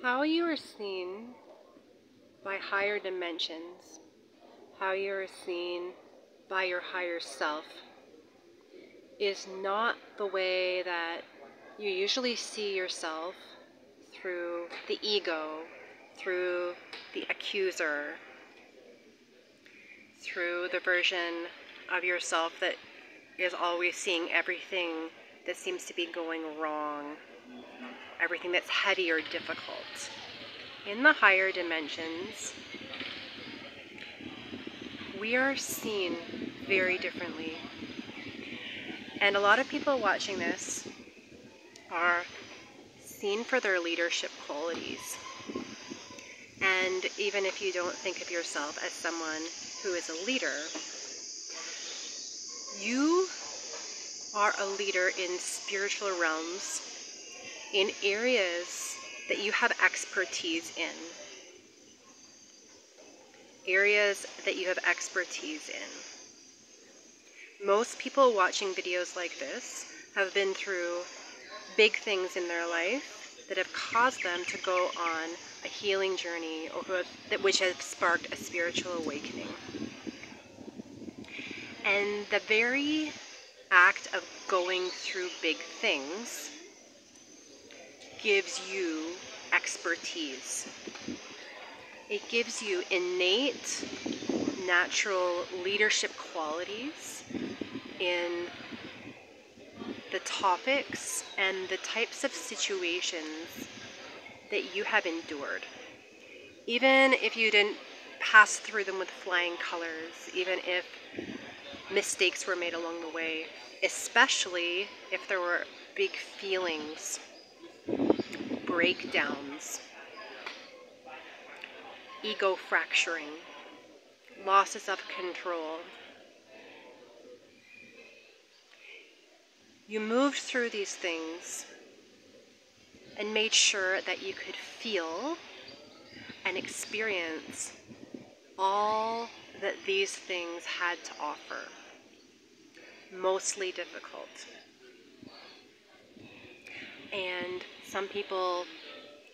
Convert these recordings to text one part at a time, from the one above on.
How you are seen by higher dimensions, how you are seen by your higher self, is not the way that you usually see yourself through the ego, through the accuser, through the version of yourself that is always seeing everything that seems to be going wrong, everything that's heavy or difficult. In the higher dimensions, we are seen very differently. And a lot of people watching this are seen for their leadership qualities. And even if you don't think of yourself as someone who is a leader, you are a leader in spiritual realms, in areas that you have expertise in. Areas that you have expertise in. Most people watching videos like this have been through big things in their life that have caused them to go on a healing journey, or which has sparked a spiritual awakening. And the very act of going through big things gives you expertise. It gives you innate, natural leadership qualities in the topics and the types of situations that you have endured. Even if you didn't pass through them with flying colors, even if mistakes were made along the way, especially if there were big feelings, breakdowns, ego fracturing, losses of control. You moved through these things and made sure that you could feel and experience all that these things had to offer. Mostly difficult. And some people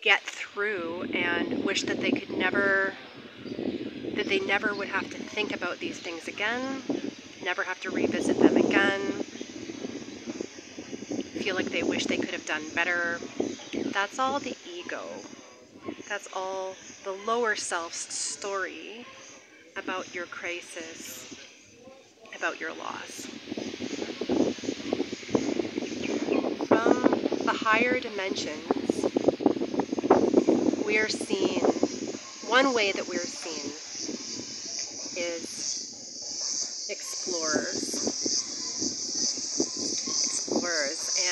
get through and wish that they never would have to think about these things again, never have to revisit them again, feel like they wish they could have done better. That's all the ego. That's all the lower self's story about your crisis, about your loss. From the higher dimensions, we are seen, one way that we're seen is explorers.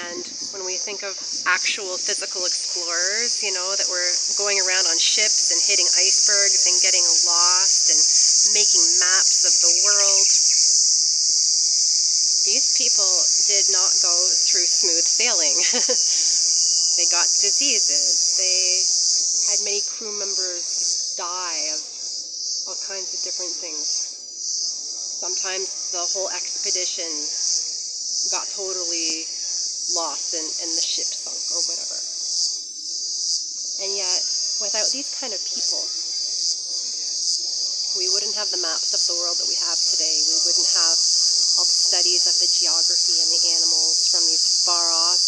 And when we think of actual physical explorers, that we're going around on ships and hitting icebergs and getting lost and making maps of the world, these people did not go through smooth sailing. They got diseases. They had many crew members die of all kinds of different things. Sometimes the whole expedition got totally lost and the ship sunk or whatever. And yet, without these kind of people, we wouldn't have the maps of the world that we have today. We wouldn't have all the studies of the geography and the animals from these far-off,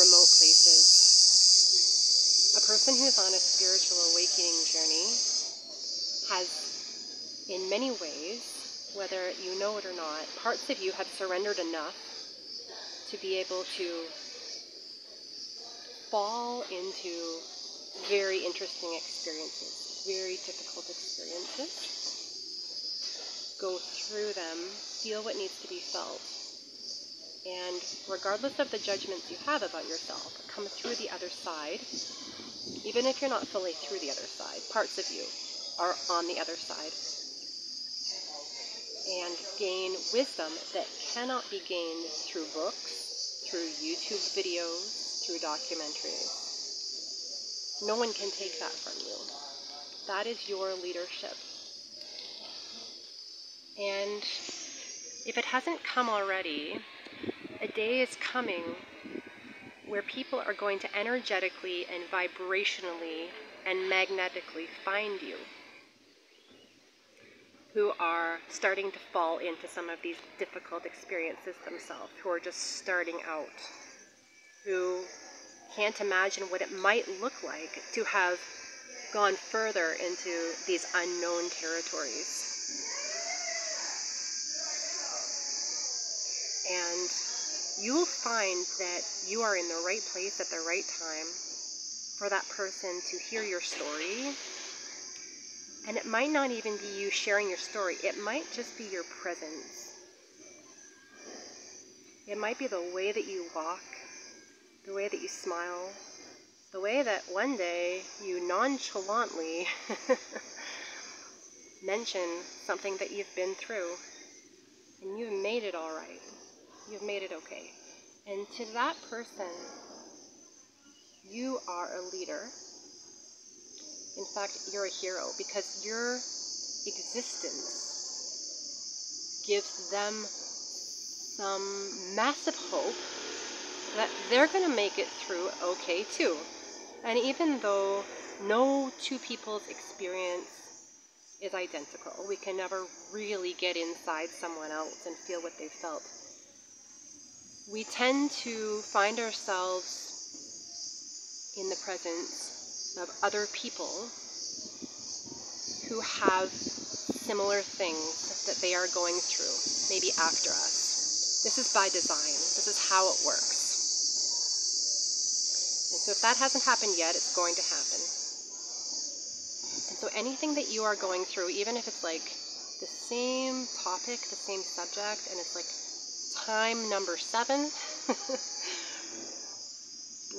remote places. A person who's on a spiritual awakening journey has, in many ways, whether you know it or not, parts of you have surrendered enough to be able to fall into very interesting experiences, very difficult experiences, go through them, feel what needs to be felt, and regardless of the judgments you have about yourself, come through the other side. Even if you're not fully through the other side, parts of you are on the other side, and gain wisdom that cannot be gained through books, through YouTube videos, through documentaries. No one can take that from you. That is your leadership. And if it hasn't come already, a day is coming where people are going to energetically and vibrationally and magnetically find you, who are starting to fall into some of these difficult experiences themselves, who are just starting out, who can't imagine what it might look like to have gone further into these unknown territories. And you will find that you are in the right place at the right time for that person to hear your story. And it might not even be you sharing your story. It might just be your presence. It might be the way that you walk, the way that you smile, the way that one day you nonchalantly mention something that you've been through, and you've made it all right. You've made it okay. And to that person, you are a leader. In fact, you're a hero, because your existence gives them some massive hope that they're going to make it through okay too. And even though no two people's experience is identical, we can never really get inside someone else and feel what they felt. We tend to find ourselves in the presence of other people who have similar things that they are going through, maybe after us. This is by design. This is how it works. And so if that hasn't happened yet, it's going to happen. And so anything that you are going through, even if it's like the same topic, the same subject, and it's like time number 7,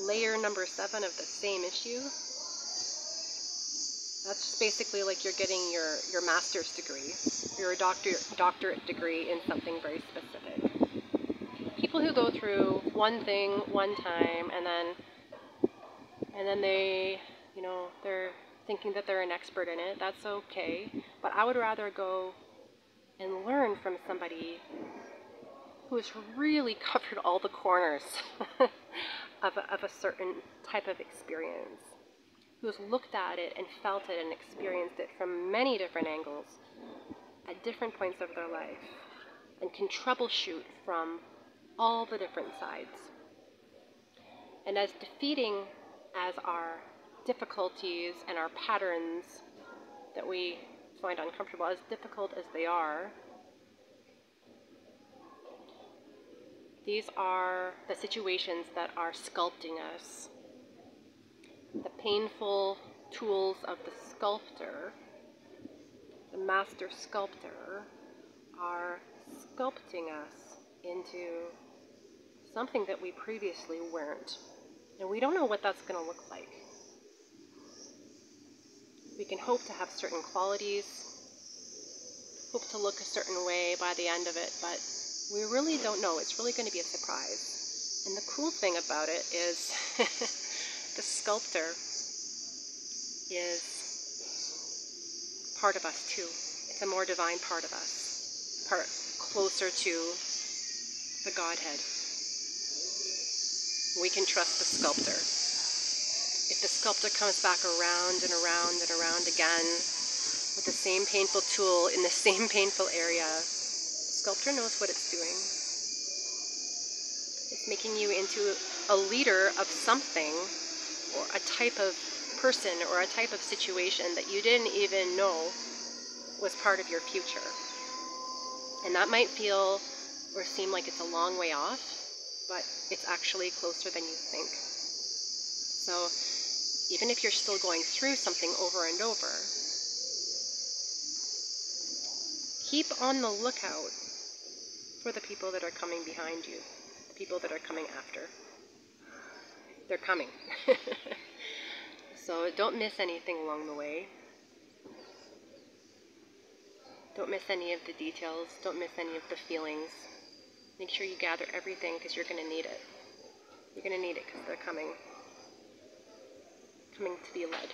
layer number 7 of the same issue, that's just basically like you're getting your master's degree, your doctorate degree in something very specific. People who go through one thing one time and then they, they're thinking that they're an expert in it, that's okay. But I would rather go and learn from somebody who's really covered all the corners of a certain type of experience, who's looked at it and felt it and experienced it from many different angles at different points of their life, and can troubleshoot from all the different sides. And as defeating as our difficulties and our patterns that we find uncomfortable, as difficult as they are, these are the situations that are sculpting us. The painful tools of the sculptor, the master sculptor, are sculpting us into something that we previously weren't. And we don't know what that's going to look like. We can hope to have certain qualities, hope to look a certain way by the end of it, but we really don't know. It's really going to be a surprise. And the cool thing about it is the sculptor is part of us too. It's a more divine part of us, part closer to the Godhead. We can trust the sculptor. If the sculptor comes back around and around and around again with the same painful tool in the same painful area, the sculptor knows what it's doing. It's making you into a leader of something, or a type of person, or a type of situation that you didn't even know was part of your future. And that might feel or seem like it's a long way off, but it's actually closer than you think. So even if you're still going through something over and over, keep on the lookout for the people that are coming behind you, the people that are coming after. They're coming. So don't miss anything along the way. Don't miss any of the details. Don't miss any of the feelings. Make sure you gather everything, because you're going to need it. You're going to need it because they're coming to be led.